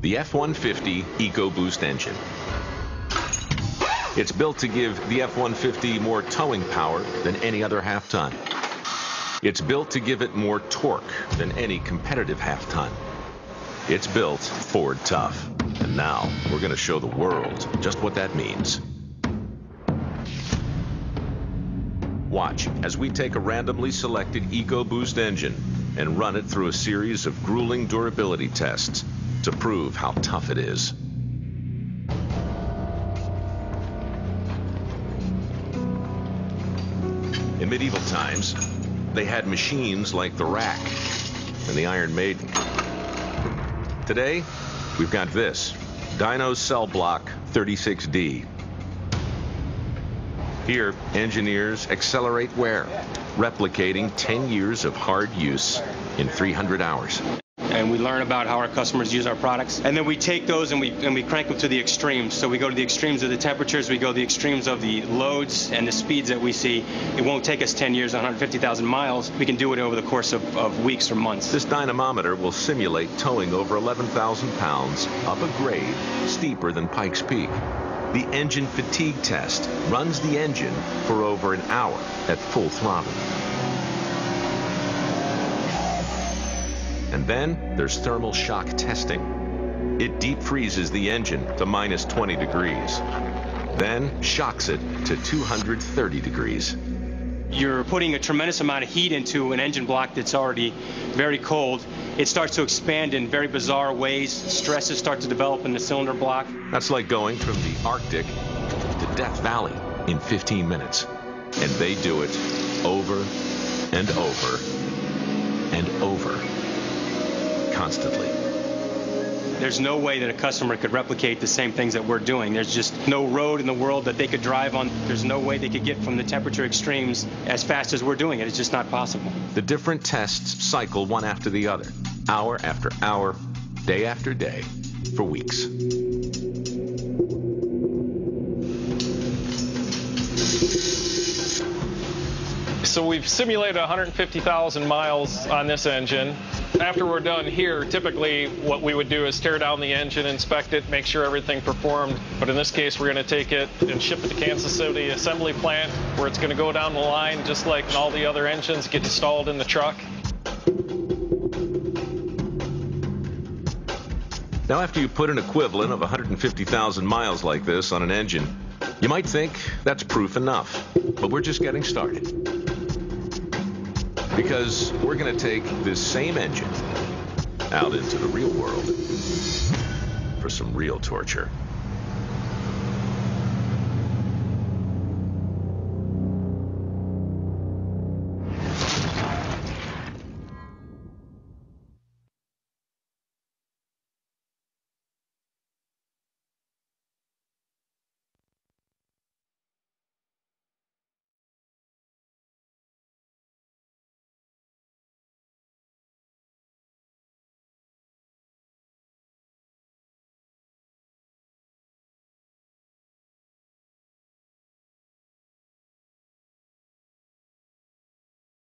the F-150 EcoBoost engine. It's built to give the F-150 more towing power than any other half-ton. It's built to give it more torque than any competitive half-ton. It's built Ford tough. And now we're going to show the world just what that means. Watch as we take a randomly selected EcoBoost engine and run it through a series of grueling durability tests to prove how tough it is. In medieval times, they had machines like the rack and the Iron Maiden. Today, we've got this, Dyno Cell Block 36D. Here, engineers accelerate wear, replicating 10 years of hard use in 300 hours. And we learn about how our customers use our products, and then we take those and we crank them to the extremes. So we go to the extremes of the temperatures, we go to the extremes of the loads and the speeds that we see. It won't take us 10 years, 150,000 miles. We can do it over the course of weeks or months. This dynamometer will simulate towing over 11,000 pounds up a grade steeper than Pikes Peak. The engine fatigue test runs the engine for over an hour at full throttle. And then there's thermal shock testing. It deep freezes the engine to minus 20 degrees, then shocks it to 230 degrees. You're putting a tremendous amount of heat into an engine block that's already very cold. It starts to expand in very bizarre ways. Stresses start to develop in the cylinder block. That's like going from the Arctic to Death Valley in 15 minutes. And they do it over and over and over, constantly. There's no way that a customer could replicate the same things that we're doing. There's just no road in the world that they could drive on. There's no way they could get from the temperature extremes as fast as we're doing it. It's just not possible. The different tests cycle one after the other, hour after hour, day after day, for weeks. So we've simulated 150,000 miles on this engine. After we're done here, typically what we would do is tear down the engine, inspect it, make sure everything performed. But in this case, we're going to take it and ship it to Kansas City assembly plant, where it's going to go down the line just like all the other engines, get installed in the truck. Now, after you put an equivalent of 150,000 miles like this on an engine, you might think that's proof enough. But we're just getting started. Because we're going to take this same engine out into the real world for some real torture.